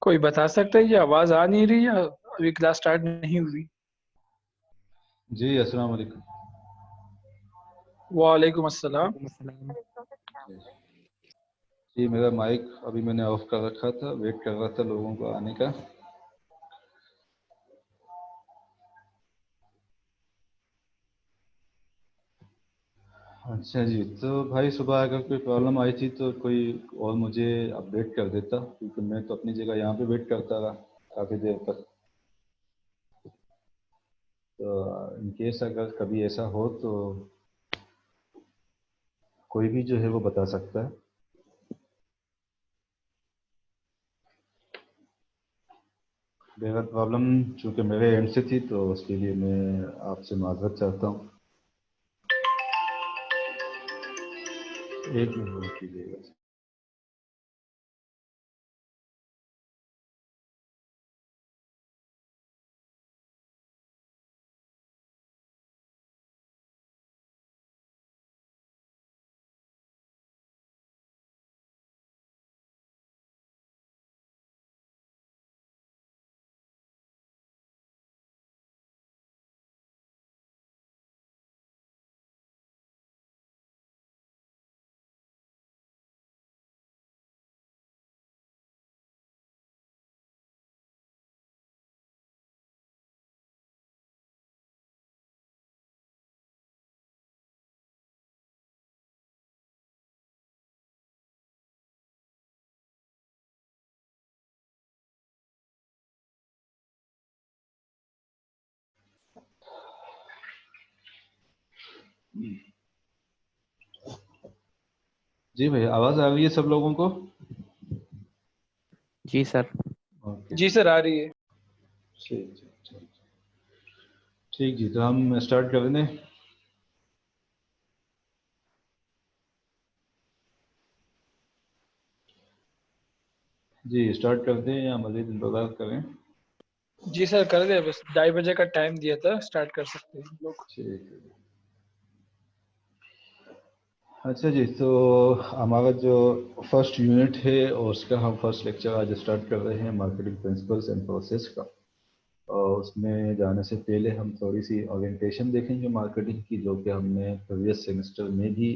कोई बता सकता है ये आवाज आ नहीं रही या अभी क्लास स्टार्ट नहीं हुई? जी अस्सलाम वालेकुम। वालेकुम अस्सलाम। जी मेरा माइक अभी मैंने ऑफ कर रखा था, वेट कर रहा था लोगों को आने का। अच्छा जी, तो भाई सुबह अगर कोई प्रॉब्लम आई थी तो कोई और मुझे अपडेट कर देता, क्योंकि मैं तो अपनी जगह यहाँ पे वेट करता रहा काफ़ी देर तक। तो इन केस अगर कभी ऐसा हो तो कोई भी जो है वो बता सकता है। बेहद प्रॉब्लम चूँकि मेरे एंड से थी तो उसके लिए मैं आपसे माजरत चाहता हूँ। एक मिनट वेट कीजिएगा। जी भैया, आवाज़ आ रही है सब लोगों को? जी सर। ओके, जी सर, आ रही है। ठीक ठीक ठीक ठीक जी, तो हम स्टार्ट कर दें। जी स्टार्ट कर दें या मज़ीद इंतज़ार करें? जी सर, कर दे, बस 2:30 बजे का टाइम दिया था, स्टार्ट कर सकते हैं हम लोग। ठीक है। अच्छा जी, तो हमारा जो फर्स्ट यूनिट है और उसका हम फर्स्ट लेक्चर आज स्टार्ट कर रहे हैं मार्केटिंग प्रिंसिपल्स एंड प्रोसेस का। और उसमें जाने से पहले हम थोड़ी सी ओरिएंटेशन देखेंगे मार्केटिंग की, जो कि हमने प्रीवियस सेमेस्टर में भी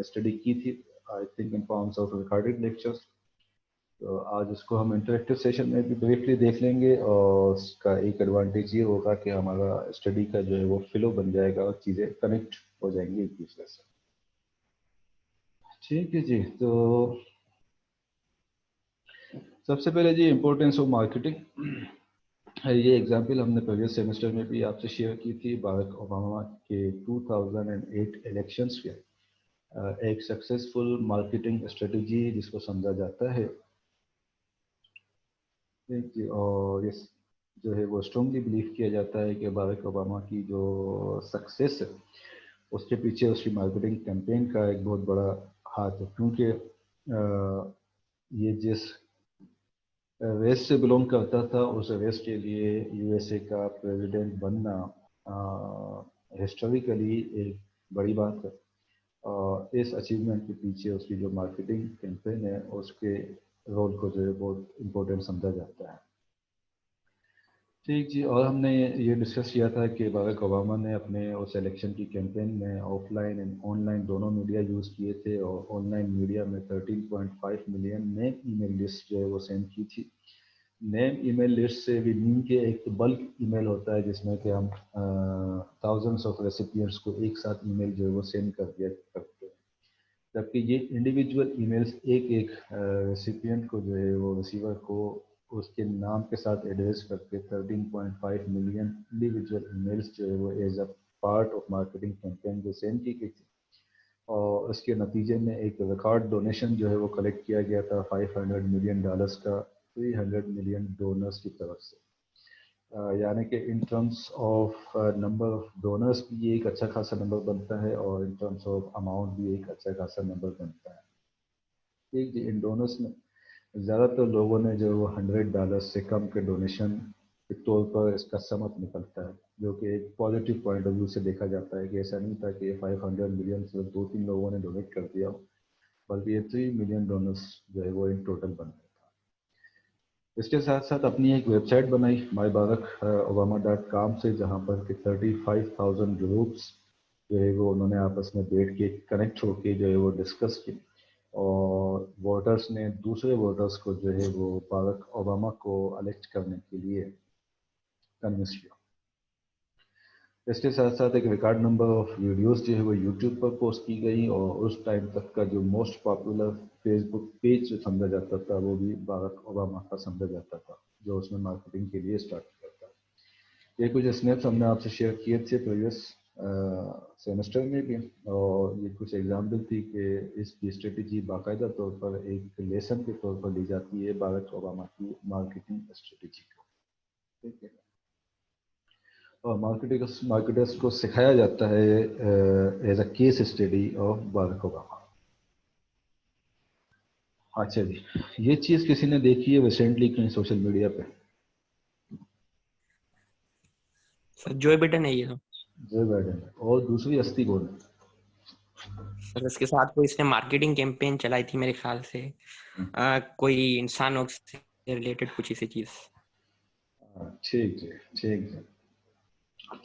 स्टडी की थी, I think in forms of recorded lectures. तो आज उसको हम इंटरेक्टिव सेशन में भी ब्रीफली देख लेंगे और उसका एक एडवांटेज ये होगा कि हमारा स्टडी का जो है वो फ्लो बन जाएगा और चीज़ें कनेक्ट हो जाएंगी एक दूसरे से। ठीक है जी, तो सबसे पहले जी इम्पोर्टेंस ऑफ मार्केटिंग। ये एग्जांपल हमने प्रीवियस सेमेस्टर में भी आपसे शेयर की थी, बाराक ओबामा के 2008 इलेक्शंस के एक सक्सेसफुल मार्केटिंग स्ट्रेटजी जिसको समझा जाता है। ठीक है, और इस जो है वो स्ट्रांगली बिलीव किया जाता है कि बाराक ओबामा की जो सक्सेस है उसके पीछे उसकी मार्केटिंग कैंपेन का एक बहुत बड़ा हाथ है, क्योंकि ये जिस रेस से बिलोंग करता था उस रेस के लिए यूएसए का प्रेसिडेंट बनना हिस्टोरिकली एक बड़ी बात है। और इस अचीवमेंट के पीछे उसकी जो मार्केटिंग कैंपेन है उसके रोल को जो है बहुत इम्पोर्टेंट समझा जाता है। ठीक जी, और हमने ये डिस्कस किया था कि बाराक ओबामा ने अपने उस इलेक्शन की कैंपेन में ऑफलाइन एंड ऑनलाइन दोनों मीडिया यूज़ किए थे, और ऑनलाइन मीडिया में 13.5 मिलियन नेम ईमेल लिस्ट जो है वो सेंड की थी। नेम ईमेल लिस्ट से भी मीन के एक बल्क ईमेल होता है जिसमें कि हम थाउजेंड्स ऑफ रेसिपिएंट्स को एक साथ ईमेल जो है वो सेंड कर दिया करते हैं, जबकि ये इंडिविजुअल ईमेल्स एक एक रेसिपिएंट को जो है वो रिसीवर को उसके नाम के साथ एड्रेस करके 13.5 मिलियन इंडिविजुअल ईमेल्स जो है वो as a part of marketing campaign जो सेंड की गई थी। और उसके नतीजे में एक रिकॉर्ड डोनेशन जो है वो कलेक्ट किया गया था $500 मिलियन का 300 मिलियन डोनर्स की तरफ से। यानी कि in terms of number of donors भी ये एक अच्छा खासा नंबर बनता है और इन टर्म्स ऑफ अमाउंट भी एक अच्छा खासा नंबर बनता है। एक इन डोनर्स में ज़्यादातर लोगों ने जो वो $100 से कम के डोनेशन के तौर पर इसका समत निकलता है, जो कि एक पॉजिटिव पॉइंट ऑफ व्यू से देखा जाता है कि ऐसा नहीं था कि 500 मिलियन सिर्फ 2-3 लोगों ने डोनेट कर दिया हो, बल्कि ये 3 मिलियन डोनर्स जो है वो इन टोटल बनते हैं। इसके साथ साथ अपनी एक वेबसाइट बनाई myBarackObama.com से, जहाँ पर कि 35,000 ग्रुप्स जो है वो उन्होंने आपस में बैठ के कनेक्ट होके जो है वो डिस्कस की, और वोटर्स ने दूसरे वोटर्स को जो है वो बारक ओबामा को इलेक्ट करने के लिए कन्विंस किया। इसके साथ साथ एक रिकॉर्ड नंबर ऑफ वीडियोस जो है वो यूट्यूब पर पोस्ट की गई, और उस टाइम तक का जो मोस्ट पॉपुलर फेसबुक पेज जो समझा जाता था वो भी बारक ओबामा का समझा जाता था, जो उसने मार्केटिंग के लिए स्टार्ट किया था। ये कुछ स्नैप्स हमने आपसे शेयर किए थे प्रीवियस सेमेस्टर में भी, और ये कुछ एग्जाम्पल थी कि इसकी स्ट्रेटेजी बाकायदा तौर पर एक लेसन के तौर पर ली जाती है बारक ओबामा की मार्केटिंग स्ट्रेटेजी को, ठीक है। और मार्केटर्स को सिखाया जाता है as a case study of Barack Obama. अच्छा जी, ये चीज़ किसी ने देखी है रिसेंटली कहीं सोशल मीडिया पे? सर जो बिटन है ये तो। जो बाइडेन है, और दूसरी हस्ती कौन है? सर इसके साथ कोई इसने मार्केटिंग कैंपेन चलाई थी मेरे ख्याल से, कोई इंसानों से रिलेटेड कुछ इसी चीज। ठीक है, ठीक है।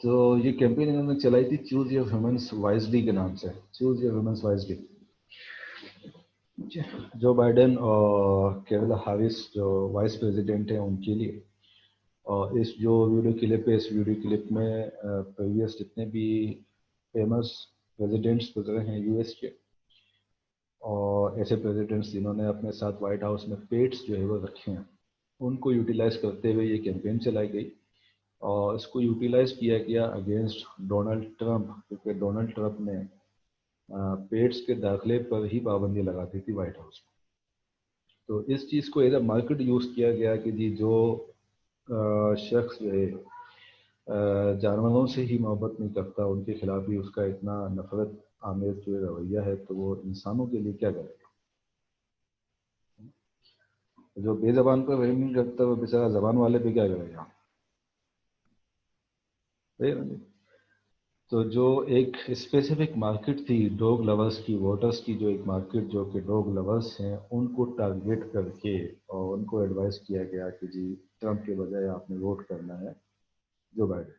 तो ये कैंपेन इन्होंने चलाई थी चूज योर ह्यूमंस वाइजली के नाम से, choose your humans wisely. Joe Biden और केवला हारिस जो वाइस प्रेसिडेंट हैं उनके लिए, और इस जो वीडियो क्लिप है, इस वीडियो क्लिप में प्रीवियस जितने भी फेमस प्रेसिडेंट्स गुजरे हैं यूएस के, और ऐसे प्रेसिडेंट्स जिन्होंने अपने साथ वाइट हाउस में पेट्स जो है वो रखे हैं, उनको यूटिलाइज करते हुए ये कैंपेन चलाई गई। और इसको यूटिलाइज किया गया अगेंस्ट डोनाल्ड ट्रंप, क्योंकि डोनाल्ड ट्रंप ने पेट्स के दाखिले पर ही पाबंदी लगा दी थी वाइट हाउस में। तो इस चीज़ को एज अ मार्केट यूज़ किया गया कि जी जो शख्स जो है जानवरों से ही मोहब्बत नहीं करता, उनके खिलाफ ही उसका इतना नफरत आमेज जो रवैया है, तो वो इंसानों के लिए क्या करेगा। जो बेजबान पर रहम नहीं करता वो बेचारा जबान वाले पे क्या करेगा। सही है ना जी? तो जो एक स्पेसिफिक मार्केट थी डॉग लवर्स की, वोटर्स की, जो एक मार्केट जो कि डॉग लवर्स हैं, उनको टारगेट करके और उनको एडवाइस किया गया कि जी ट्रंप के बजाय आपने वोट करना है जो बाइडेन।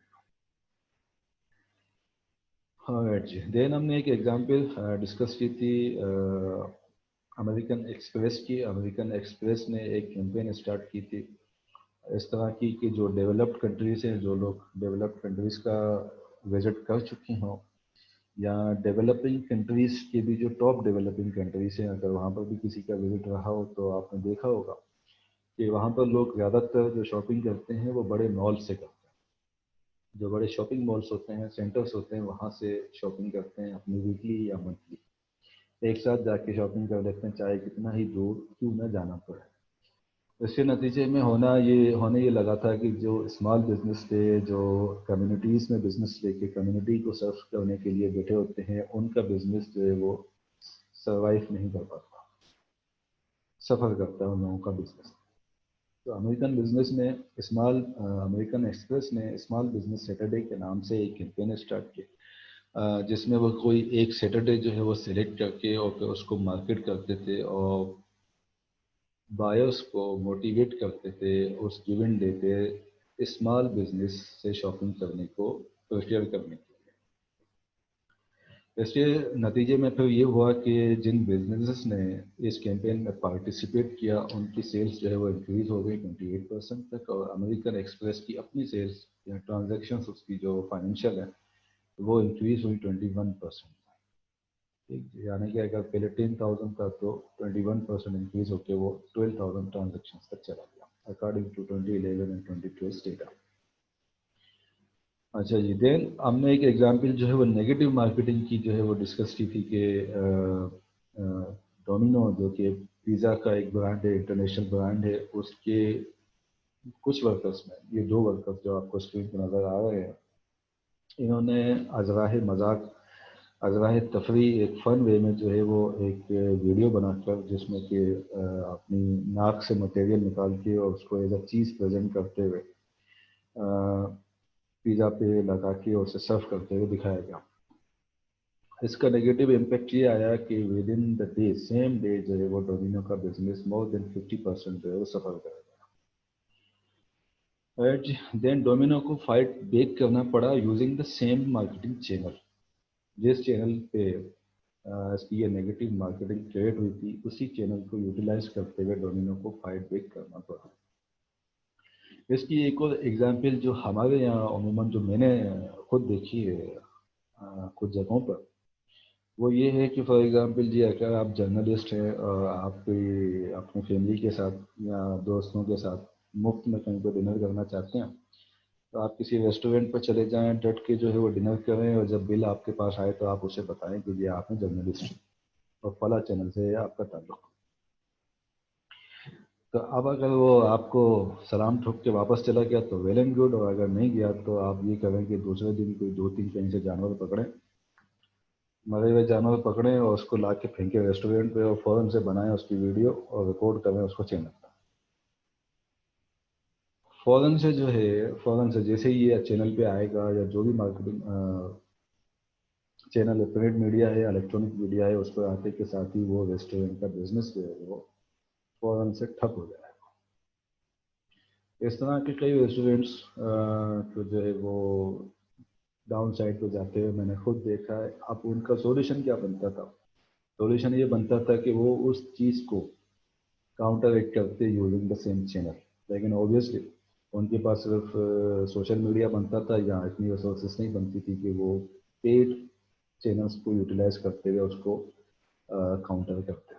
हाँ राइट जी। देन हमने एक एग्जांपल डिस्कस की थी अमेरिकन एक्सप्रेस की। अमेरिकन एक्सप्रेस ने एक कैंपेन स्टार्ट की थी इस तरह की कि जो डेवलप्ड कंट्रीज़ हैं, जो लोग डेवलप्ड कंट्रीज़ का विजिट कर चुके हों, या डेवलपिंग कंट्रीज़ के भी जो टॉप डेवलपिंग कंट्रीज़ हैं, अगर वहाँ पर भी किसी का विजिट रहा हो तो आपने देखा होगा कि वहाँ पर लोग ज़्यादातर जो शॉपिंग करते हैं वो बड़े मॉल से करते हैं। जो बड़े शॉपिंग मॉल्स होते हैं, सेंटर्स होते हैं, वहाँ से शॉपिंग करते हैं अपनी वीकली या मंथली। एक साथ जाके शॉपिंग कर लेते हैं, चाहे कितना ही दूर क्यों न जाना पड़े। इसके नतीजे में होने ये लगा था कि जो स्मॉल बिजनेस थे, जो कम्युनिटीज़ में बिजनेस लेके कम्युनिटी को सर्व करने के लिए बैठे होते हैं, उनका बिजनेस जो है वो सरवाइव नहीं कर पाता, सफ़र करता है उन लोगों का बिजनेस। तो अमेरिकन एक्सप्रेस ने स्मॉल बिजनेस सैटरडे के नाम से एक कैंपेन स्टार्ट किया, जिसमें वो कोई एक सैटरडे जो है वो सिलेक्ट करके और फिर उसको मार्केट करते थे, और बायर्स को मोटिवेट करते थे उस गिवन डे पे स्मॉल बिजनेस से शॉपिंग करने को प्रेफर करने के लिए। इसके नतीजे में फिर ये हुआ कि जिन बिजनेसेस ने इस कैंपेन में पार्टिसिपेट किया उनकी सेल्स जो है वो इंक्रीज हो गई 28% तक, और अमेरिकन एक्सप्रेस की अपनी सेल्स या ट्रांजेक्शन उसकी जो फाइनेंशियल है वो इंक्रीज हुई 21%। ठीक, यानी कि अगर पहले 10,000 था तो 21% इंक्रीज होकर वो 12,000 ट्रांजेक्शन तक चला गया, अकॉर्डिंग टू 2011 एंड 2012 डेटा। अच्छा जी, देन हमने एक एग्जांपल जो है वो नेगेटिव मार्केटिंग की जो है वो डिस्कस की थी कि डोमिनो जो कि पिज़्ज़ा का एक ब्रांड है, इंटरनेशनल ब्रांड है, उसके कुछ वर्कर्स में, ये दो वर्कर्स जो आपको स्क्रीन पर नज़र आ रहे हैं, इन्होंने अजराह मजाक, अजराह तफरी, एक फ़न वे में जो है वो एक वीडियो बनाकर जिसमें कि अपनी नाक से मटेरियल निकाल के और उसको एज अ चीज़ प्रेजेंट करते हुए पिज़्ज़ा पे लगा के और उसे सर्व करते हुए दिखाया गया। इसका नेगेटिव इम्पैक्ट ये आया कि with in the day, same day जो है वो डोमिनो का बिजनेस मोर देन 50% जो है वो सफ़र करेगा। देन डोमिनो को फाइट बैक करना पड़ा using the same marketing channel. जिस चैनल पे इसकी ये नेगेटिव मार्केटिंग क्रिएट हुई थी, उसी चैनल को यूटिलाइज करते हुए डोमिनो को फाइट बैक करना पड़ा। इसकी एक और एग्जांपल जो हमारे यहाँ अमूमन जो मैंने खुद देखी है कुछ जगहों पर, वो ये है कि फॉर एग्जांपल जी, अगर आप जर्नलिस्ट हैं और आप कोई अपनी फैमिली के साथ या दोस्तों के साथ मुफ्त में कहीं पर डिनर करना चाहते हैं, तो आप किसी रेस्टोरेंट पर चले जाएं, डट के जो है वो डिनर करें, और जब बिल आपके पास आए तो आप उसे बताएं कि जी आप हैं जर्नलिस्ट और फला चैनल से आपका ताल्लुक। तो अब अगर वो आपको सलाम ठोक के वापस चला गया तो वेल एंड गुड, और अगर नहीं गया तो आप ये करें कि दूसरे दिन कोई 2-3 कहीं से जानवर पकड़ें, मरे हुए जानवर पकड़ें और उसको ला के फेंके रेस्टोरेंट पे और फ़ौरन से बनाएं उसकी वीडियो और रिकॉर्ड करें उसको चैनल पर। फ़ौरन से जो है, फ़ौरन से जैसे ही ये चैनल पे आएगा या जो भी मार्केटिंग चैनल है, प्रिंट मीडिया है, इलेक्ट्रॉनिक मीडिया है, उस पर आते के साथ ही वो रेस्टोरेंट का बिजनेस जो है वो फ़ौरन से ठप हो जाएगा। इस तरह के कई रेस्टोरेंट्स तो जो है वो डाउन साइड पे जाते हुए मैंने खुद देखा है। अब उनका सॉल्यूशन क्या बनता था? सॉल्यूशन ये बनता था कि वो उस चीज़ को काउंटर एक्ट करते यूजिंग द सेम चैनल, लेकिन ऑब्वियसली उनके पास सिर्फ सोशल मीडिया बनता था या इतनी रिसोर्सेस नहीं बनती थी कि वो पेड चैनल्स को यूटिलाइज करते हुए उसको काउंटर करते।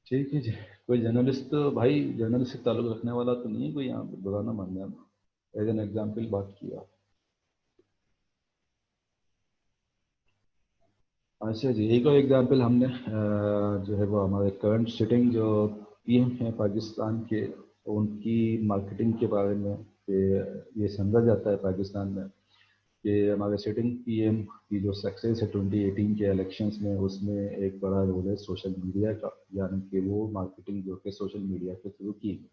ठीक है जी। कोई जर्नलिस्ट तो भाई जर्नलिस्ट से ताल्लुक रखने वाला तो नहीं है कोई यहाँ पे, बुरा ना मान जाना, एज एन एग्जाम्पल बात किया। अच्छा जी, एक और एग्जांपल हमने जो है वो हमारे करंट सिटिंग जो पीएम हैं पाकिस्तान के, उनकी मार्केटिंग के बारे में कि ये समझा जाता है पाकिस्तान में कि हमारे सिटिंग पीएम की जो सक्सेस है 2018 के इलेक्शंस में, उसमें एक बड़ा रोल है सोशल मीडिया का, यानी कि वो मार्केटिंग जो कि सोशल मीडिया के थ्रू की गई।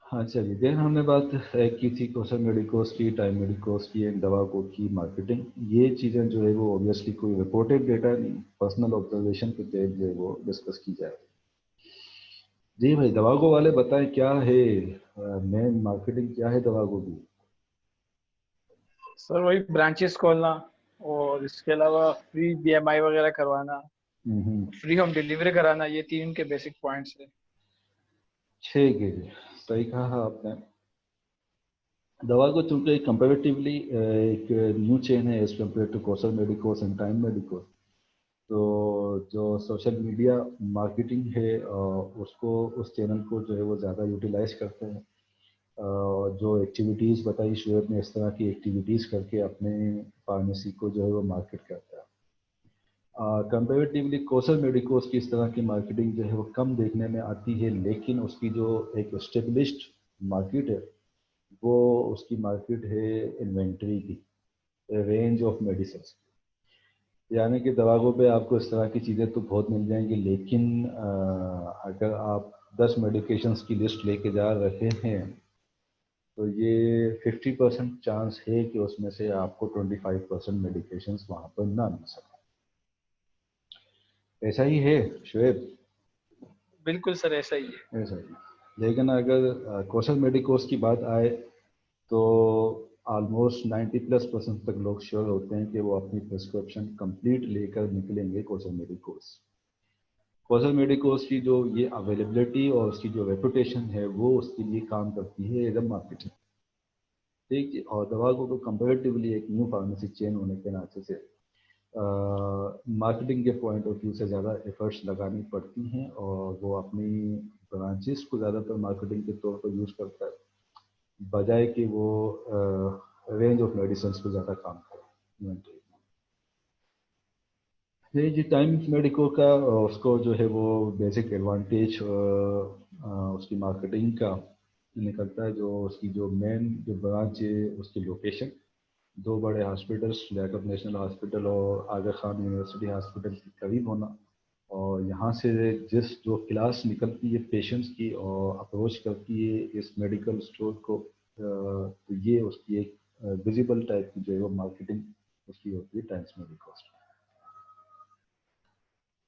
हाँ चलिए, देन हमने बात की थी कौशल मेडिकोस की, टाइम मेडिकोस की, एंड दवा को की मार्केटिंग। ये चीज़ें जो है वो ऑब्वियसली कोई रिपोर्टेड डेटा नहीं, पर्सनल ऑब्जर्वेशन के तहत जो है वो डिस्कस की जाए। जी भाई, दवागो वाले बताएं क्या है मेन मार्केटिंग, क्या है दवागो की? सर वही ब्रांचेस खोलना और इसके अलावा फ्री बीएमआई वगैरह करवाना, हम्म, फ्री होम डिलीवरी कराना, ये तीन के बेसिक पॉइंट्स है। ठीक है जी, सही कहा आपने। दवागो चूंकि कंपेरेटिवली एक न्यू चेन है as compare to Kaushal medicos and time medicos, तो जो सोशल मीडिया मार्केटिंग है उसको, उस चैनल को जो है वो ज़्यादा यूटिलाइज करते हैं। जो एक्टिविटीज़ बताई शुएब ने, इस तरह की एक्टिविटीज़ करके अपने फार्मेसी को जो है वो मार्केट करता है। कंपेरेटिवली कौशल मेडिकोस की इस तरह की मार्केटिंग जो है वो कम देखने में आती है, लेकिन उसकी जो एक एस्टेब्लिश्ड मार्केट है, वो उसकी मार्केट है इन्वेंट्री की, रेंज ऑफ मेडिसिन। यानी कि दवाओं पे आपको इस तरह की चीज़ें तो बहुत मिल जाएंगी, लेकिन अगर आप 10 मेडिकेशंस की लिस्ट लेके जा रहे हैं तो ये 50% चांस है कि उसमें से आपको 25% मेडिकेशंस वहाँ पर ना मिल सके। ऐसा ही है शुएब? बिल्कुल सर, ऐसा ही है। ऐसा ही। लेकिन अगर कौशल मेडिकोस की बात आए तो ऑलमोस्ट 90+% तक लोग श्योर होते हैं कि वो अपनी प्रिस्क्रिप्शन कंप्लीट लेकर निकलेंगे कौशल मेडिकोस। कौशल मेडिकोस की जो ये अवेलेबिलिटी और उसकी जो रेपुटेशन है वो उसके लिए काम करती है एज अ मार्केटिंग। ठीक है, और दवा को कंपेरेटिवली एक न्यू फार्मेसी चेन होने के नाते से मार्केटिंग के पॉइंट ऑफ व्यू से ज़्यादा एफर्ट्स लगानी पड़ती हैं, और वो अपनी ब्रांचेस को ज़्यादातर मार्केटिंग के तौर पर यूज़ करता है, बजाय कि वो रेंज ऑफ मेडिसिन पे ज़्यादा काम करे। ये जी टाइम मेडिको का उसको जो है वो बेसिक एडवांटेज उसकी मार्केटिंग का निकलता है, जो उसकी जो मेन जो ब्रांच है उसकी लोकेशन, दो बड़े हॉस्पिटल्स, लियाकत नेशनल हॉस्पिटल और आगा खान यूनिवर्सिटी हॉस्पिटल के करीब होना, और यहाँ से जिस जो क्लास निकलती है पेशेंट्स की और अप्रोच करती है इस मेडिकल स्टोर को, तो ये उसकी एक विजिबल टाइप की जो है वो मार्केटिंग उसकी होती है टाइम्स मेडिको।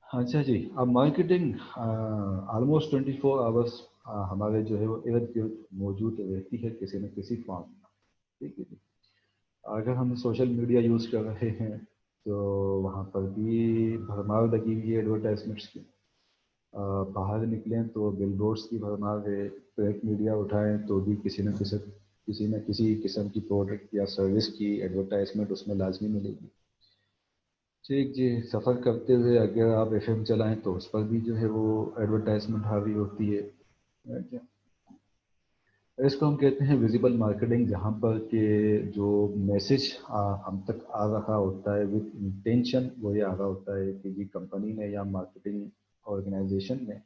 अच्छा जी, अब मार्केटिंग ऑलमोस्ट 24 आवर्स हमारे जो है वो इर्द गिर्द मौजूद रहती है किसी न किसी फॉर्म में। ठीक है जी। अगर हम सोशल मीडिया यूज़ कर रहे हैं तो वहाँ पर भी भरमार लगी हुई है एडवर्टाइजमेंट्स की। बाहर निकलें तो बिलबोर्ड्स की भरमार है। प्रिंट मीडिया उठाएं तो भी किसी न किसी किस्म की प्रोडक्ट या सर्विस की एडवर्टाइजमेंट उसमें लाजमी मिलेगी। ठीक जी, सफ़र करते हुए अगर आप एफएम चलाएं तो उस पर भी जो है वो एडवर्टाइजमेंट हावी होती है। ठीक। इसको हम कहते हैं विजिबल मार्केटिंग, जहाँ पर के जो मैसेज हम तक आ रहा होता है विद इंटेंशन वो ये आ रहा होता है कि जी कंपनी ने या मार्केटिंग ऑर्गेनाइजेशन ने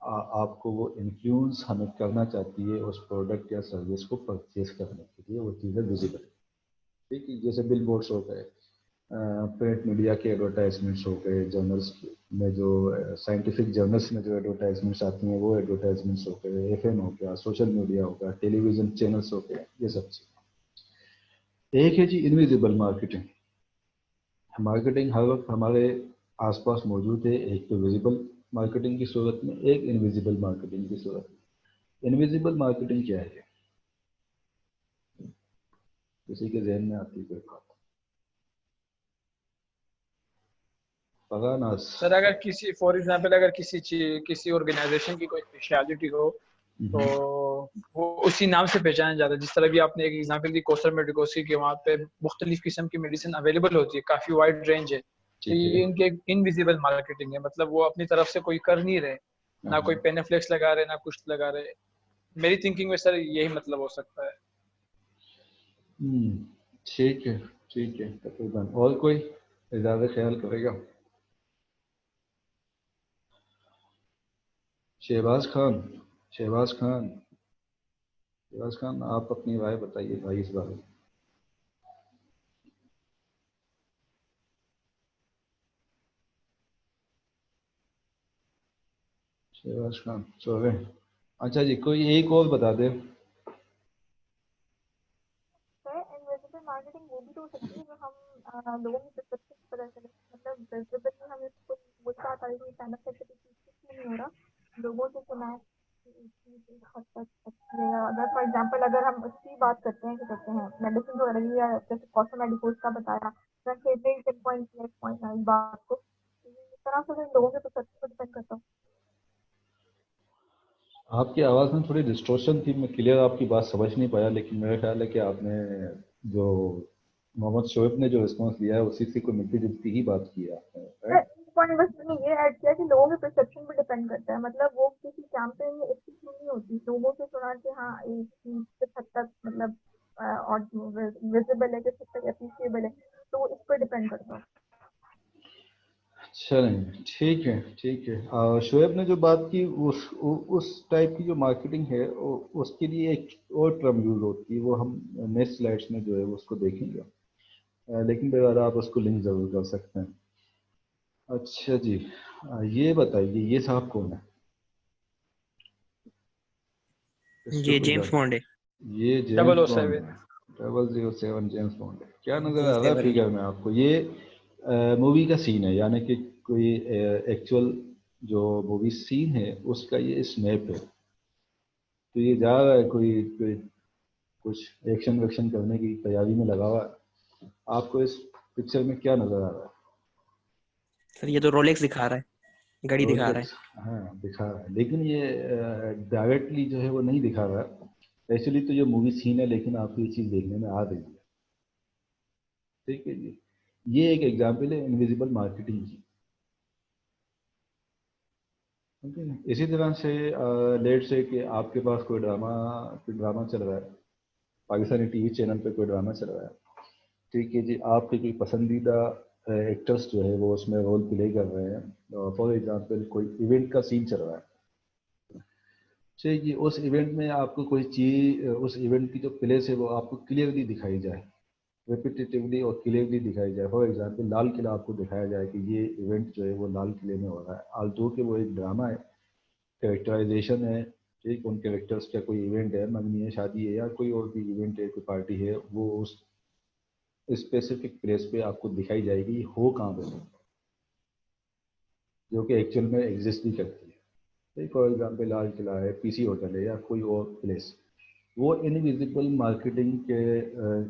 आपको वो इन्फ्लुएंस हमें करना चाहती है उस प्रोडक्ट या सर्विस को परचेज करने के लिए। वो चीज़ है विजिबल। ठीक है, जैसे बिल बोर्ड्स हो गए, प्रिंट मीडिया के एडवर्टाइजमेंट्स हो गए, जर्नल्स में जो साइंटिफिक जर्नल्स में जो एडवर्टाइजमेंट्स आती हैं वो एडवर्टाइजमेंट्स हो गए, एफएम हो गया, सोशल मीडिया हो गया, टेलीविज़न चैनल्स हो गए, ये सब चीज़। एक है जी इनविजिबल मार्केटिंग। मार्केटिंग हर वक्त हमारे आसपास मौजूद है, एक तो विजिबल मार्केटिंग की सूरत में, एक इनविजिबल मार्केटिंग की सूरत में। इनविजिबल मार्केटिंग क्या है? किसी के जहन में आती है कोई बात? पता ना। सर अगर किसी फॉर एग्जांपल अगर किसी ऑर्गेनाइजेशन की कोई स्पेशलिटी हो तो वो उसी नाम से पहचाना जाता है। जिस तरह भी आपने एक एग्जांपल दी कोस्टर मेडिकोस की, कि वहाँ पे मुख्तलिफ किस्म की मेडिसिन अवेलेबल होती है, काफ़ी वाइड रेंज है। तो ठीक है। ये इनके इनविजिबल मार्केटिंग है, मतलब वो अपनी तरफ से कोई कर नहीं रहे, ना कोई हाँ। पेनाफ्लेक्स लगा रहे, ना कुछ लगा रहे। मेरी थिंकिंग में सर यही मतलब हो सकता है। हम्म, ठीक है। ठीक है, तकरीबन। और कोई ज़्यादा ख्याल करेगा? शहबाज खान। शहबाज खान। शहबाज खान, आप अपनी राय बताइए भाई इस बारे में। शहबाज खान सो रहे हैं। अच्छा जी, कोई एक और बता दे। है इनविजिबल मार्केटिंग वो भी तो हो सकती है जो हम लोगों की परसेप्शन की वजह से, मतलब विजिबल हम इसको गुस्सा आता है कि बेनिफिट की चीज़ कुछ नहीं हो रहा, लोगों से सुना है कि एक चीज़ एक हद तक अच्छी है। अगर फॉर एग्जांपल अगर हम उसकी बात करते हैं, क्या कहते हैं, मेडिसिन जो रही है जैसे कॉस्मेटिकोस का बताया, मैं कहते हैं 10.9 बात को, तो इस तरह से लोगों के परसेप्शन पर डिपेंड करता है। आपकी आवाज़ में थोड़ी डिस्टॉर्शन थी, मैं क्लियर आपकी बात समझ नहीं पाया, लेकिन मेरा ख्याल है कि आपने जो मोहम्मद शोएब ने जो रिस्पॉन्स दिया है उसी से कोई मिलती जुलती ही बात की है आपने, राइट? पॉइंट बस मैंने ये ऐड किया कि लोगों के परसेप्शन पे डिपेंड करता है, मतलब वो किसी कैंपेन में इसकी क्यों नहीं होती, लोगों से सुना कि हाँ एक चीज किस हद तक मतलब और विजिबल है, किस हद तक अप्रिशिएबल है, तो वो इस पर डिपेंड करता है। चलें, ठीक है। ठीक है। शोएब ने जो बात की उस टाइप की जो मार्केटिंग है उसके लिए एक और टर्म यूज़ होती है, वो हम नेक्स्ट स्लाइड्स में जो है वो उसको देखेंगे। लेकिन बहरहाल आप उसको लिंक ज़रूर कर सकते हैं। अच्छा जी, ये बताइए ये साहब कौन है? इसको ये कोई जेम्स जान? बॉन्ड है। ये जेम्स बॉन्ड 007। है। 007 जेम्स बॉन्ड है। क्या नज़र जी आ रहा है 7 फिगर में आपको? ये मूवी का सीन है, यानी कि कोई एक्चुअल जो मूवी सीन है उसका ये स्नैप है। तो ये जा रहा है कोई कुछ एक्शन वेक्शन करने की तैयारी में लगा हुआ है। आपको इस पिक्चर में क्या नज़र आ रहा है? सर ये तो रोलेक्स दिखा रहा है, घड़ी दिखा रहा है। रोलेक्स। हाँ, दिखा रहा है, लेकिन ये डायरेक्टली जो है वो नहीं दिखा रहा है। एक्चुअली तो ये मूवी सीन है, लेकिन आपको ये चीज़ देखने में आ रही है। ठीक है जी। ये एक एग्जाम्पल है इनविजिबल मार्केटिंग की। ओके। इसी तरह से लेट से कि आपके पास कोई ड्रामा चल रहा है, पाकिस्तानी टीवी चैनल पे कोई ड्रामा चल रहा है। ठीक है जी, आपके कोई पसंदीदा एक्टर्स जो है वो उसमें रोल प्ले कर रहे हैं। फॉर एग्जांपल कोई इवेंट का सीन चल रहा है। ठीक है, उस इवेंट में आपको कोई चीज़, उस इवेंट की जो प्लेस है वो आपको क्लियरली दिखाई जाए, रिपीटेटिवली और क्लियरली दिखाई जाए। फॉर एग्जांपल लाल किला आपको दिखाया जाए कि ये इवेंट जो है वो लाल किले में हो रहा है, आल्टो के वो एक ड्रामा है, कैरेक्टराइजेशन है। ठीक, उन कैरेक्टर्स का कोई इवेंट है, मंगनी है, शादी है, या कोई और भी इवेंट है, कोई पार्टी है, वो उस स्पेसिफिक प्लेस पे आपको दिखाई जाएगी। हो कहाँ पे? जो कि एक्चुअल में एग्जिस्ट भी करती है। फॉर एग्जांपल लाल किला है, पीसी होटल है या कोई और प्लेस, वो इनविजिबल मार्केटिंग के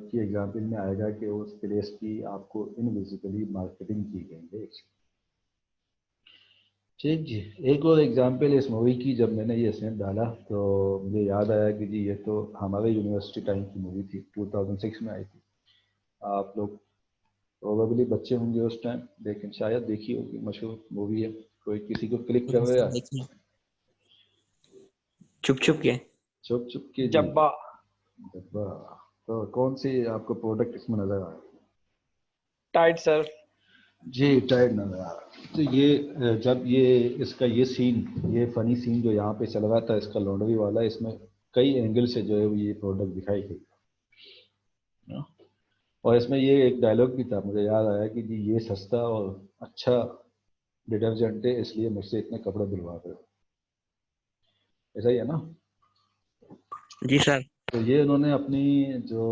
की एग्जांपल में आएगा कि उस प्लेस की आपको इनविजिबली मार्केटिंग की गई है। ठीक जी। एक और एग्जांपल इस मूवी की, जब मैंने ये स्नैप डाला तो मुझे याद आया कि जी ये तो हमारे यूनिवर्सिटी टाइम की मूवी थी, 2006 में आई थी। आप लोग प्रोबेबली बच्चे होंगे उस टाइम, लेकिन शायद देखी होगी, मशहूर मूवी है। कोई किसी को क्लिक कर रहा है? देखिए, चुप चुप के। चुप चुप के जी। जब्बा। जब्बा। तो कौन सी आपको प्रोडक्ट इसमें नजर आ रहा है? Tight sir. जी, टाइड नजर आ रहा है। तो ये जब ये इसका ये सीन, ये फनी सीन जो यहाँ पे चल रहा था इसका लॉन्ड्री वाला, इसमें कई एंगल से जो है वो ये प्रोडक्ट दिखाई गई। और इसमें ये एक डायलॉग भी था, मुझे याद आया कि जी ये सस्ता और अच्छा डिटर्जेंट है, इसलिए मुझसे इतने कपड़े धुलवा रहे हो। ऐसा ही है ना? जी सर। तो ये उन्होंने अपनी जो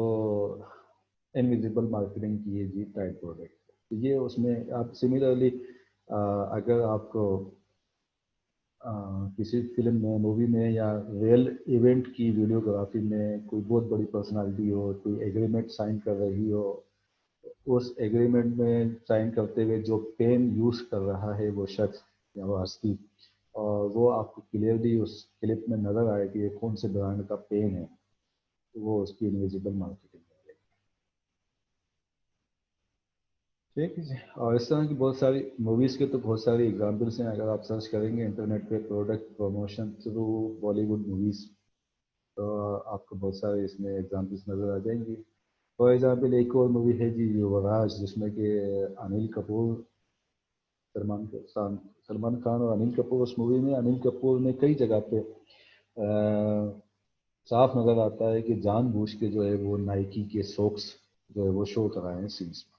इनविजिबल मार्केटिंग की है जी टाइड प्रोडक्ट, तो ये उसमें आप सिमिलरली अगर आपको किसी फिल्म में, मूवी में या रियल इवेंट की वीडियोग्राफी में कोई बहुत बड़ी पर्सनालिटी हो, कोई एग्रीमेंट साइन कर रही हो, उस एग्रीमेंट में साइन करते हुए जो पेन यूज़ कर रहा है वो शख्स या वो हस्ती, और वो आपको क्लियरली उस क्लिप में नज़र आए कि ये कौन से ब्रांड का पेन है, तो वो उसकी इनविजिबल मार्केटिंग है। ठीक है जी। और इस तरह की बहुत सारी मूवीज़ के तो बहुत सारी एग्जांपल्स हैं। अगर आप सर्च करेंगे इंटरनेट पे product promotion through Bollywood movies, तो आपको बहुत सारे इसमें एग्जांपल्स नज़र आ जाएंगी। फॉर एग्जांपल एक और मूवी है जी युवराज, जिसमें कि अनिल कपूर, सलमान खान और अनिल कपूर। उस मूवी में अनिल कपूर ने कई जगह पे साफ नज़र आता है कि जानबूझ के जो है वो नाइकी के सॉक्स जो है वो शो कराए हैं सीन्स में,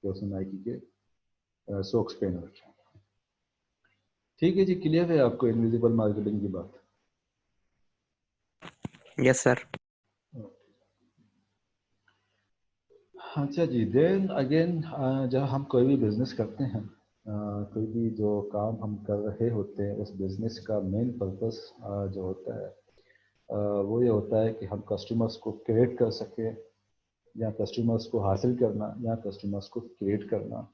कि उसने नाइकी के सॉक्स पहन रखे हैं। ठीक है जी, क्लियर है आपको इनविजिबल मार्केटिंग की बात? Yes sir. अच्छा जी। देन अगेन जब हम कोई भी बिजनेस करते हैं, कोई भी जो काम हम कर रहे होते हैं, उस बिजनेस का मेन पर्पस जो होता है वो ये होता है कि हम कस्टमर्स को क्रिएट कर सकें, या कस्टमर्स को हासिल करना, या कस्टमर्स को क्रिएट करना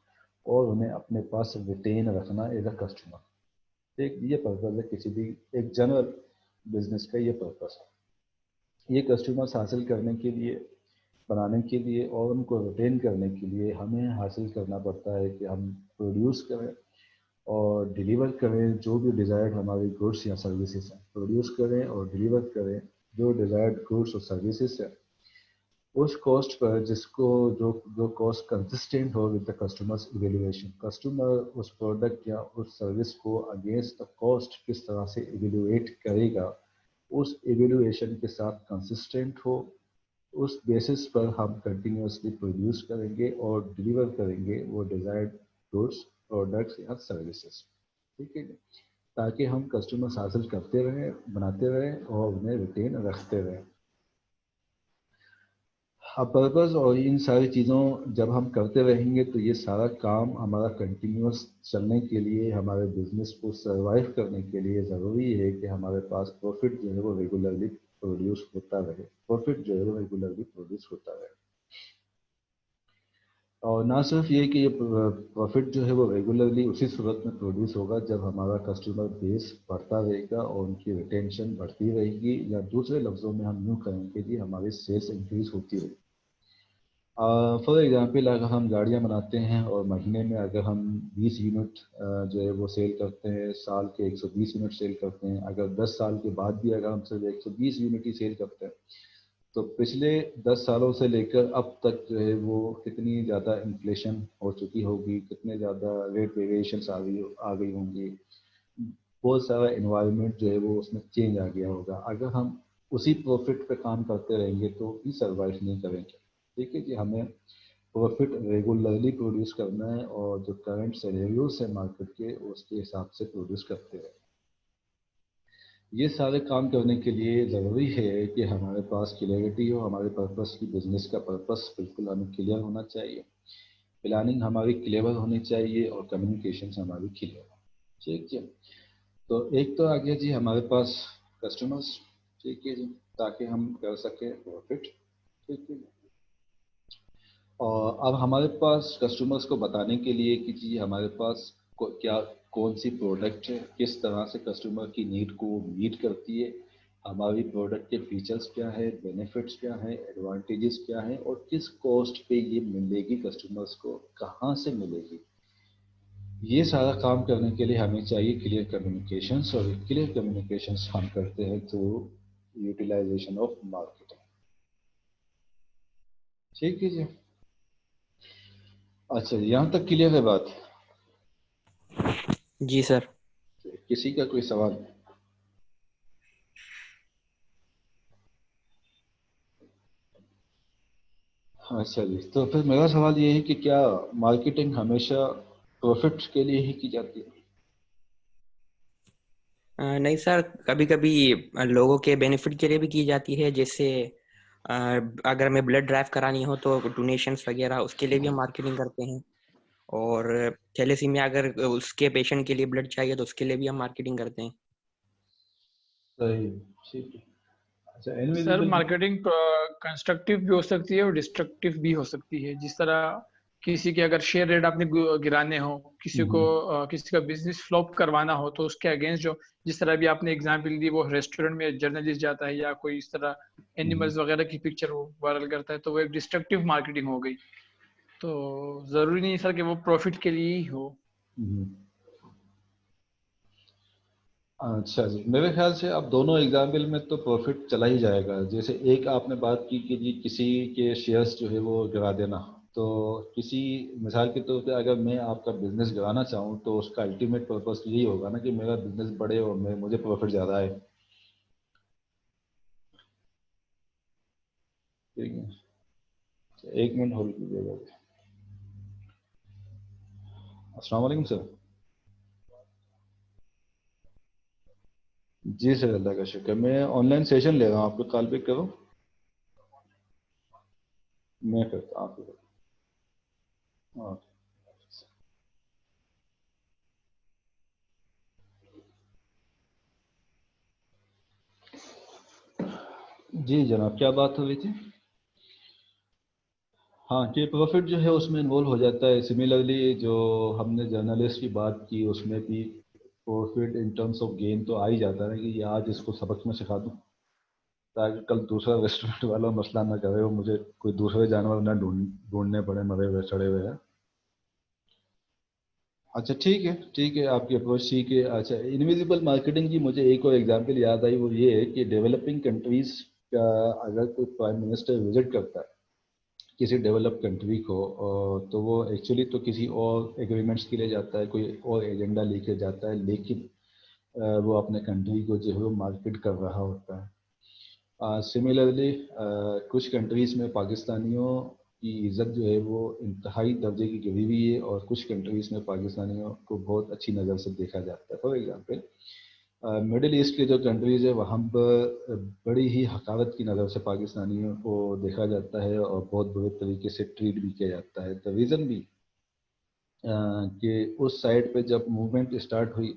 और उन्हें अपने पास रिटेन रखना एज अ कस्टमर। एक ये पर्पस है किसी भी एक जनरल बिजनेस का, ये पर्पस है। ये कस्टमर्स हासिल करने के लिए, बनाने के लिए और उनको रिटेन करने के लिए हमें हासिल करना पड़ता है कि हम प्रोड्यूस करें और डिलीवर करें जो भी डिज़ायर्ड हमारी गुड्स या सर्विसेज हैं। प्रोड्यूस करें और डिलीवर करें जो डिज़ायर्ड गुड्स और सर्विसेज हैं उस कॉस्ट पर जिसको जो जो कॉस्ट कंसिस्टेंट हो with the customers evaluation. Customer उस प्रोडक्ट या उस सर्विस को अगेंस्ट द कॉस्ट किस तरह से इवेल्युएट करेगा, उस इवेल्युएशन के साथ कंसिस्टेंट हो, उस बेसिस पर हम कंटिन्यूसली प्रोड्यूस करेंगे और डिलीवर करेंगे वो डिज़ायर्ड गुड्स, प्रोडक्ट्स या सर्विसेज। ठीक है, ताकि हम कस्टमर्स हासिल करते रहें, बनाते रहें और उन्हें रिटेन रखते रहें। अब पर्पस और इन सारी चीज़ों जब हम करते रहेंगे तो ये सारा काम हमारा कंटिन्यूस चलने के लिए, हमारे बिजनेस को सरवाइव करने के लिए ज़रूरी है कि हमारे पास प्रॉफिट जो है वो रेगुलरली प्रोड्यूस होता रहे। प्रॉफिट जो है वो रेगुलरली प्रोड्यूस होता रहे, और ना सिर्फ ये कि ये प्रॉफिट जो है वो रेगुलरली उसी सूरत में प्रोड्यूस होगा जब हमारा कस्टमर बेस बढ़ता रहेगा और उनकी रिटेंशन बढ़ती रहेगी, या दूसरे लफ्ज़ों में हम यूँ कहेंगे कि हमारी सेल्स इंक्रीज होती रहेगी। फॉर एग्जांपल अगर हम गाड़ियां बनाते हैं और महीने में अगर हम 20 यूनिट जो है वो सेल करते हैं, साल के 120 यूनिट सेल करते हैं, अगर 10 साल के बाद भी अगर हम सिर्फ 120 यूनिट ही सेल करते हैं, तो पिछले 10 सालों से लेकर अब तक जो है वो कितनी ज़्यादा इन्फ्लेशन हो चुकी होगी, कितने ज़्यादा रेट वेरिएशंस आ गई होंगी, बहुत सारा इन्वायरमेंट जो है वो उसमें चेंज आ गया होगा। अगर हम उसी प्रॉफिट पे काम करते रहेंगे तो भी सर्वाइव नहीं करेंगे। ठीक है कि हमें प्रॉफिट रेगुलरली प्रोड्यूस करना है और जो करंट सिनेरियोस है मार्केट के उसके हिसाब से प्रोड्यूस करते हैं। ये सारे काम करने के लिए ज़रूरी है कि हमारे पास क्लियरिटी हो, हमारे पर्पस की, बिजनेस का पर्पस बिल्कुल हमें क्लियर होना चाहिए, प्लानिंग हमारी क्लेवर होनी चाहिए और कम्युनिकेशन हमारी क्लियर हो। ठीक है, तो एक तो आ गया जी हमारे पास कस्टमर्स, ठीक है जी, ताकि हम कर सके प्रॉफिट, ठीक है। और अब हमारे पास कस्टमर्स को बताने के लिए कि जी हमारे पास क्या कौन सी प्रोडक्ट है, किस तरह से कस्टमर की नीड को मीट करती है, हमारी प्रोडक्ट के फीचर्स क्या है, बेनिफिट्स क्या हैं, एडवांटेजेस क्या हैं, और किस कॉस्ट पे ये मिलेगी कस्टमर्स को, कहाँ से मिलेगी। ये सारा काम करने के लिए हमें चाहिए क्लियर कम्युनिकेशंस, और क्लियर कम्युनिकेशंस हम करते हैं थ्रू यूटिलाइजेशन ऑफ मार्केटिंग। ठीक है जी, अच्छा यहाँ तक क्लियर है बात? जी सर। किसी का कोई सवाल? अच्छा जी, तो फिर मेरा सवाल ये है कि क्या मार्केटिंग हमेशा प्रॉफिट के लिए ही की जाती है? नहीं सर, कभी कभी लोगों के बेनिफिट के लिए भी की जाती है। जैसे अ, अगर हमें ब्लड ड्राइव करानी हो तो डोनेशंस वगैरह उसके लिए भी हम मार्केटिंग करते हैं। और थैलेसीमिया अगर उसके पेशेंट के लिए ब्लड चाहिए तो उसके लिए भी हम मार्केटिंग करते हैं। सही, ठीक है। अच्छा, सर इनविजिबल। मार्केटिंग कंस्ट्रक्टिव भी हो सकती है और डिस्ट्रक्टिव भी हो सकती है। जिस तरह किसी के अगर शेयर रेट आपने गिराने हो, किसी को किसी का बिजनेस फ्लॉप करवाना हो, तो उसके अगेंस्ट जो, जिस तरह भी आपने एग्जांपल दी, वो रेस्टोरेंट में जर्नलिस्ट जाता है या कोई इस तरह एनिमल्स वगैरह की पिक्चर वो वायरल करता है, तो वो एक डिस्ट्रक्टिव मार्केटिंग हो गई। तो जरूरी नहीं सर कि वो प्रॉफिट के लिए ही हो। अच्छा जी, मेरे ख्याल से अब दोनों एग्जाम्पल में तो प्रॉफिट चला ही जाएगा। जैसे एक आपने बात की कि जी किसी के शेयर्स जो है वो गिरा देना, तो किसी मिसाल के तौर पे अगर मैं आपका बिजनेस गिराना चाहूँ तो उसका अल्टीमेट पर्पस यही होगा ना कि मेरा बिजनेस बढ़े और मुझे प्रॉफिट ज़्यादा आए। ठीक है, तो एक मिनट होल्ड कीजिएगा। अस्सलाम वालेकुम सर। जी सर, अल्लाह का शुक्र। मैं ऑनलाइन सेशन ले रहा हूँ, आपको कॉल पिक करूँ? मैं करता हूँ आपको। हाँ जी जनाब, क्या बात हो रही थी? हाँ, कि प्रॉफिट जो है उसमें इन्वॉल्व हो जाता है। सिमिलरली जो हमने जर्नलिस्ट की बात की उसमें भी profit in terms of gain तो आ ही जाता है कि ये आज इसको सबक में सिखा दूँ ताकि कल दूसरा रेस्टोरेंट वाला मसला ना करे, वो मुझे कोई दूसरे जानवर ना ढूंढने पड़े मरे हुए सड़े हुए हैं। अच्छा ठीक है, ठीक है, आपकी अप्रोच ठीक है। अच्छा, इनविजिबल मार्केटिंग की मुझे एक और एग्जांपल याद आई, वो ये है कि डेवलपिंग कंट्रीज का अगर कोई प्राइम मिनिस्टर विजिट करता है किसी डेवलप कंट्री को, तो वो एक्चुअली तो किसी और एग्रीमेंट्स के लिए जाता है, कोई और एजेंडा लेके जाता है, लेकिन वो अपने कंट्री को जो है वो मार्केट कर रहा होता है। सिमिलरली कुछ कंट्रीज़ में पाकिस्तानियों की इज़्ज़त जो है वो इंतहाई दर्जे की गिरी हुई है, और कुछ कंट्रीज़ में पाकिस्तानियों को बहुत अच्छी नज़र से देखा जाता है। फॉर एग्ज़ाम्पल मिडिल ईस्ट के जो कंट्रीज़ है वहाँ पर बड़ी ही हकारत की नज़र से पाकिस्तानियों को देखा जाता है और बहुत बुरे तरीके से ट्रीट भी किया जाता है। द रीज़न भी कि उस साइड पे जब मूवमेंट स्टार्ट हुई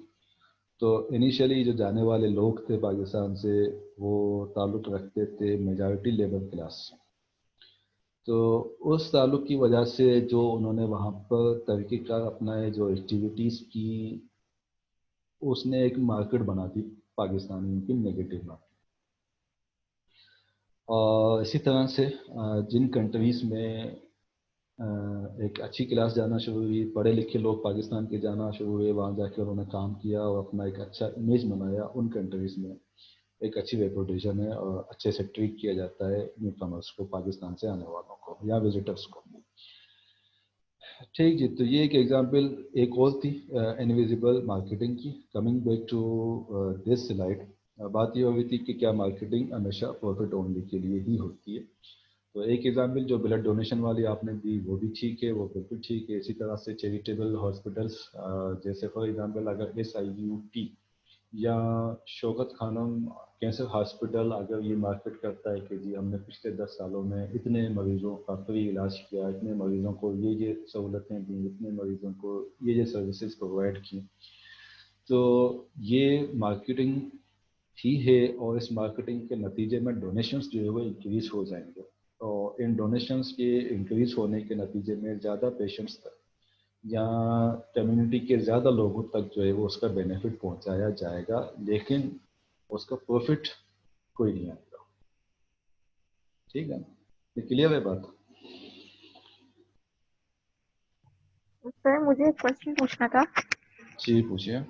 तो इनिशियली जो जाने वाले लोग थे पाकिस्तान से, वो ताल्लुक़ रखते थे मेजॉरिटी लेबर क्लास से। तो उस ताल्लुक़ की वजह से जो उन्होंने वहाँ पर तरीक़ेकार अपनाए, जो एक्टिविटीज़ की, उसने एक मार्केट बना दी पाकिस्तानियों की नेगेटिव मार्केट। और इसी तरह से जिन कंट्रीज़ में एक अच्छी क्लास जाना शुरू हुई, पढ़े लिखे लोग पाकिस्तान के जाना शुरू हुए, वहाँ जाकर उन्होंने काम किया और अपना एक अच्छा इमेज बनाया, उन कंट्रीज़ में एक अच्छी रेपुटेशन है और अच्छे से ट्रीट किया जाता है न्यू कमर्स को, पाकिस्तान से आने वालों को या विजिटर्स को। ठीक जी, तो ये एक एग्जांपल एक और थी इनविजिबल मार्केटिंग की। Coming back to this slide, बात ये हो रही थी कि क्या मार्केटिंग हमेशा प्रॉफिट ओनली के लिए ही होती है। तो एक एग्जांपल जो ब्लड डोनेशन वाली आपने दी वो भी ठीक है, वो बिल्कुल ठीक है। इसी तरह से चैरिटेबल हॉस्पिटल्स, जैसे फॉर एग्जांपल अगर SIUT या शौकत खानम कैंसर हॉस्पिटल अगर ये मार्केट करता है कि जी हमने पिछले 10 सालों में इतने मरीज़ों का फ्री इलाज किया, इतने मरीज़ों को ये सहूलतें दी, इतने मरीज़ों को ये सर्विसेज प्रोवाइड की, तो ये मार्केटिंग ही है, और इस मार्केटिंग के नतीजे में डोनेशंस जो है वो इंक्रीज हो जाएंगे, और इन डोनेशंस के इंक्रीज होने के नतीजे में ज़्यादा पेशेंट्स तक या कम्युनिटी के ज़्यादा लोगों तक जो है वो उसका बेनिफिट पहुंचाया जाएगा, लेकिन उसका प्रॉफिट कोई नहीं आएगा। ठीक है, ये क्लियर है बात? सर मुझे एक क्वेश्चन पूछना था। जी पूछिए।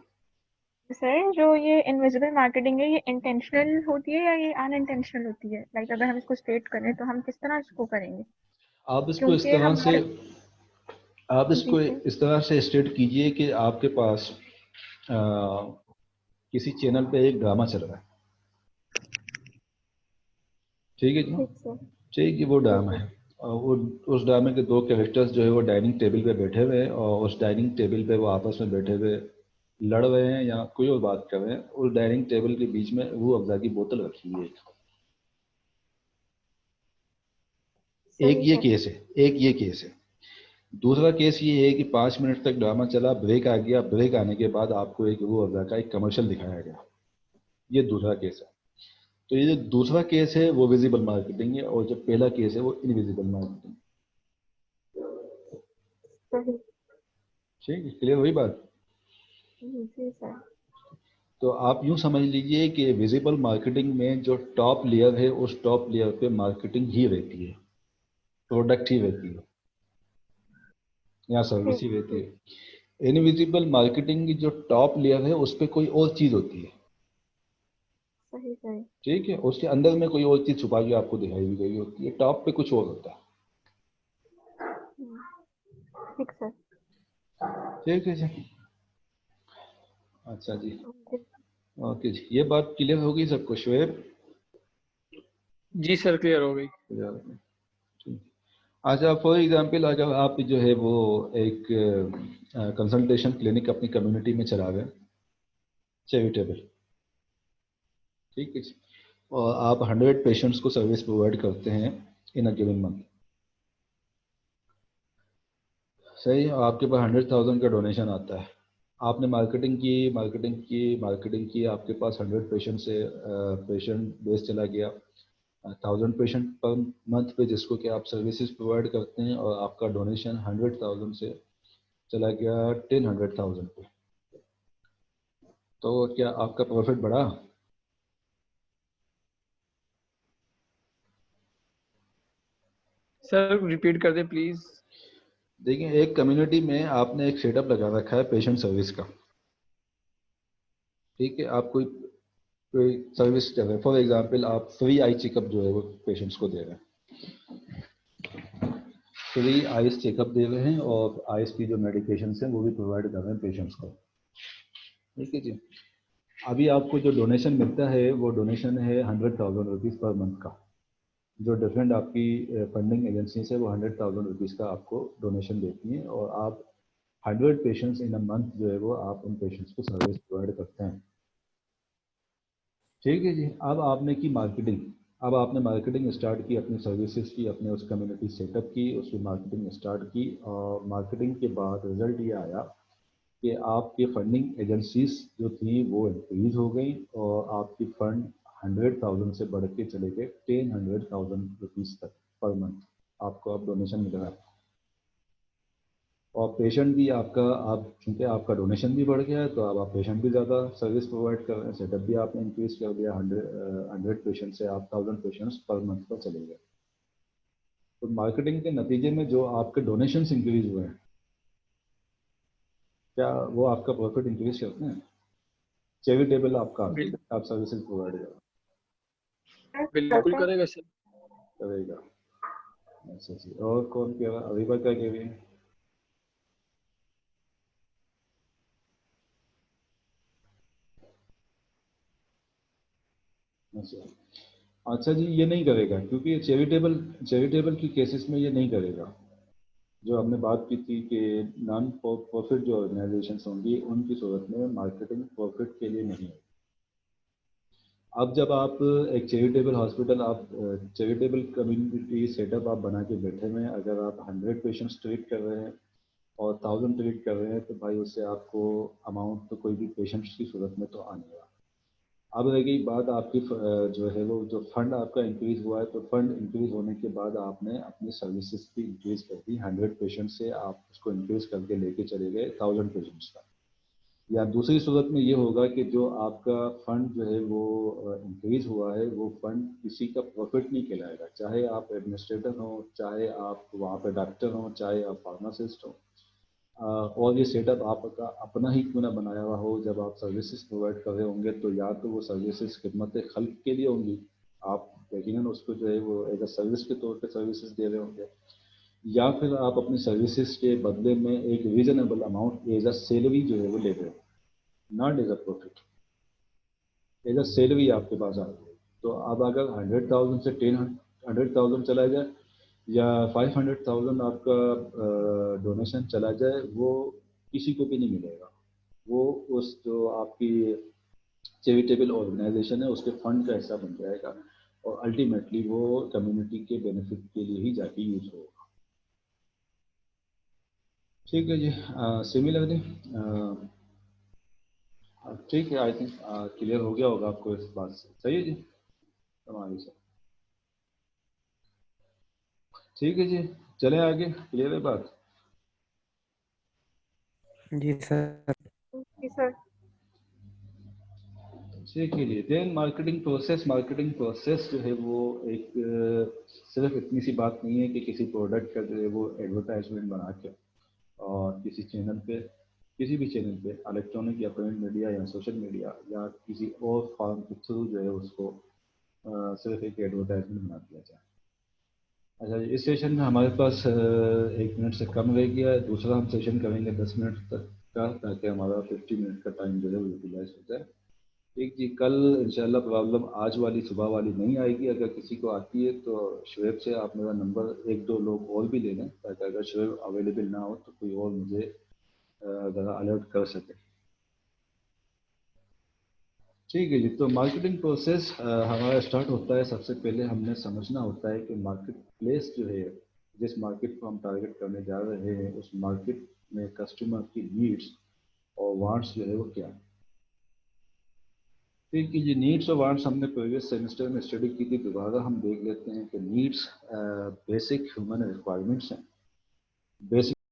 सर जो ये इनविजिबल मार्केटिंग है, ये इंटेंशनल होती है या ये अनइंटेंशनल होती है? लाइक अगर हम इसको स्टेट करें तो हम किस तरह इसको करेंगे? आप इसको इस क्योंकि तरह से हमारे आप जी इसको सर। इस तरह से स्टेट कीजिए कि आपके पास आ, किसी चैनल पे एक ड्रामा चल रहा है। ठीक है जी। ठीक सर। ठीक है, वो ठीक ड्रामा है। है, और वो उस ड्रामे के दो कैरेक्टर्स जो है वो डाइनिंग टेबल पे बैठे हुए हैं, और उस डाइनिंग टेबल पे वो आपस में बैठे हुए लड़ रहे हैं या कोई और बात कर रहे हैं। उस डाइनिंग टेबल के बीच में रूह अफ़ज़ा की बोतल रखी हुई है। एक सही ये सर। केस है, एक ये केस है। दूसरा केस ये है कि 5 मिनट तक ड्रामा चला, ब्रेक आ गया, ब्रेक आने के बाद आपको एक रूह अफ़ज़ा का एक कमर्शियल दिखाया गया। ये दूसरा केस है। तो ये जो दूसरा केस है वो विजिबल मार्केटिंग है, और जो पहला केस है वो इनविजिबल मार्केटिंग। सही। ठीक है, क्लियर हुई बात? जी सर। तो आप यूं समझ लीजिए कि विजिबल मार्केटिंग में जो टॉप लेयर है उस टॉप लेयर पे मार्केटिंग ही रहती है, प्रोडक्ट ही रहती है या सर्विस ठीक ही रहती ठीक। है। इनविजिबल मार्केटिंग की जो टॉप लेयर है उस पे कोई और चीज़ होती है। सही सही। ठीक है, उसके अंदर में कोई और चीज़ छुपा के आपको दिखाई दी गई होती है, टॉप पे कुछ और होता है। ठीक सर। ठीक है जी। अच्छा जी। ओके। ओके जी, ये बात क्लियर होगी सबको? शुएब? जी सर, क्लियर हो गई। ठीक। अच्छा, फॉर एग्जांपल अगर आप जो है वो एक कंसल्टेशन क्लिनिक अपनी कम्युनिटी में चला रहे हैं, चैरिटेबल, ठीक है जी, और आप 100 पेशेंट्स को सर्विस प्रोवाइड करते हैं इन अ गिवन मंथ, सही, आपके पास 100,000 का डोनेशन आता है। आपने मार्केटिंग की, आपके पास 100 पेशेंट से पेशेंट बेस चला गया 1000 पेशेंट पर मंथ पे, जिसको कि आप सर्विसेज प्रोवाइड करते हैं, और आपका डोनेशन 100,000 से चला गया 10,100,000 पे। तो क्या आपका प्रॉफिट बढ़ा? सर रिपीट कर दे प्लीज। देखिए, एक कम्युनिटी में आपने एक सेटअप लगा रखा है पेशेंट सर्विस का। ठीक है, आप कोई सर्विस कर रहे हैं, फॉर एग्जांपल आप फ्री आई चेकअप जो है वो पेशेंट्स को दे रहे हैं, फ्री आइस चेकअप दे रहे हैं, और आइस की जो मेडिकेशन है वो भी प्रोवाइड कर रहे हैं पेशेंट्स को। ठीक है जी। अभी आपको जो डोनेशन मिलता है वो डोनेशन है 100,000 रुपीज़ पर मंथ का। जो डिफरेंट आपकी फंडिंग एजेंसीज है वो 100,000 रुपीज़ का आपको डोनेशन देती हैं, और आप 100 पेशेंट्स इन अ मंथ जो है वो आप उन पेशेंट्स को सर्विस प्रोवाइड करते हैं। ठीक है जी। अब आपने मार्केटिंग स्टार्ट की, अपनी सर्विसेज की, अपने उस कम्युनिटी सेटअप की, उसकी मार्केटिंग स्टार्ट की, और मार्केटिंग के बाद रिजल्ट ये आया कि आपकी फंडिंग एजेंसीज जो थी वो इंक्रीज हो गई, और आपकी फंड 100,000 से बढ़ के चले गए 10,100,000 रुपीज़ तक पर मंथ आपको अब डोनेशन मिल रहा है। और पेशेंट भी आपका, आप चूँकि आपका डोनेशन भी बढ़ गया है, तो अब आप पेशेंट भी ज़्यादा सर्विस प्रोवाइड कर रहे हैं, सेटअप भी आपने इंक्रीज कर दिया, 100 पेशेंट से आप 1000 पेशेंट्स पर मंथ पर चले गए। तो मार्केटिंग के नतीजे में जो आपके डोनेशंस इंक्रीज हुए हैं, क्या वो आपका प्रॉफिट इंक्रीज करते हैं? चैरिटेबल आपका बिल, आप सर्विसेज प्रोवाइड बिल्कुल करते हैं। करेगा सर। करेगा। अच्छा जी, और कौन कह रहा, अभी बात क्या कह रही है? अच्छा, अच्छा जी, ये नहीं करेगा क्योंकि चैरिटेबल की केसेस में ये नहीं करेगा। जो हमने बात की थी कि नॉन प्रॉफिट जो ऑर्गेनाइजेशन होंगी उनकी सूरत में मार्केटिंग प्रॉफिट के लिए नहीं है। अब जब आप एक चैरिटेबल हॉस्पिटल, आप चैरिटेबल कम्युनिटी सेटअप आप बना के बैठे हुए हैं, अगर आप 100 पेशेंट्स ट्रीट कर रहे हैं, और 1000 ट्रीट कर रहे हैं तो भाई उससे आपको अमाउंट तो कोई भी पेशेंट्स की सूरत में तो आने वाला। अब रह गई बात आपकी जो है वो जो फंड आपका इंक्रीज हुआ है, तो फंड इंक्रीज होने के बाद आपने अपनी सर्विसेज भी इंक्रीज कर दी। 100 पेशेंट से आप उसको इंक्रीज करके लेके चले गए 1000 पेशेंट्स का। या दूसरी सूरत में ये होगा कि जो आपका फंड जो है वो इंक्रीज हुआ है, वो फंड किसी का प्रॉफिट नहीं कहलाएगा, चाहे आप एडमिनिस्ट्रेटर हो, चाहे आप वहाँ पे डॉक्टर हो, चाहे आप फार्मासिस्ट हो। और ये सेटअप आपका अपना ही क्यों ना बनाया हुआ हो, जब आप सर्विसेज प्रोवाइड कर रहे होंगे तो या तो वो सर्विसेज खिदमत खल्क के लिए होंगी, आप यकीनन उसको जो है वो एज अ सर्विस के तौर पे सर्विसेज दे रहे होंगे, या फिर आप अपनी सर्विसेज के बदले में एक reasonable amount as a salary जो है वो ले रहे हो, not as a profit, as a salary आपके पास आ रही है। तो अब अगर 100,000 से 100,000 चला जाए या 500,000 आपका डोनेशन चला जाए, वो किसी को भी नहीं मिलेगा। वो उस जो आपकी चैरिटेबल ऑर्गेनाइजेशन है उसके फंड का हिस्सा बन जाएगा और अल्टीमेटली वो कम्युनिटी के बेनिफिट के लिए ही जाके यूज होगा। ठीक है जी। सिमिलरली ठीक है, आई थिंक क्लियर हो गया होगा आपको इस बात से। सही है जी हमारी से। ठीक है जी, चले आगे। क्लियर है बात? जी सर। जी सर। ठीक है जी। देन मार्केटिंग प्रोसेस जो है वो एक सिर्फ इतनी सी बात नहीं है कि किसी प्रोडक्ट का जो है वो एडवर्टाइजमेंट बना के और किसी चैनल पे, किसी भी चैनल पे, इलेक्ट्रॉनिक या प्रिंट मीडिया या सोशल मीडिया या किसी और फॉर्म के थ्रू जो है उसको सिर्फ एक एडवर्टाइजमेंट बना दिया जाए। अच्छा, इस सेशन में हमारे पास 1 मिनट से कम रह गया है। दूसरा हम सेशन करेंगे 10 मिनट तक का, ताकि हमारा 50 मिनट का टाइम जो है वो यूटिलाइज हो जाए। ठीक जी। कल इंशाल्लाह प्रॉब्लम आज वाली सुबह वाली नहीं आएगी। अगर किसी को आती है तो शुएब से आप मेरा नंबर 1-2 लोग और भी ले लें, ताकि अगर शुएब अवेलेबल ना हो तो कोई और मुझे ज़रा अलर्ट कर सके। ठीक है जी। तो मार्केटिंग प्रोसेस हमारा स्टार्ट होता है, सबसे पहले हमने समझना होता है कि मार्केट प्लेस जो है, जिस मार्केट को हम टारगेट करने जा रहे हैं, उस मार्केट में कस्टमर की नीड्स और वांट्स जो है वो क्या है। ठीक है जी। नीड्स और वांट्स हमने प्रीवियस सेमेस्टर में स्टडी की थी, दोबारा हम देख लेते हैं कि नीड्स बेसिक ह्यूमन रिक्वायरमेंट्स हैं।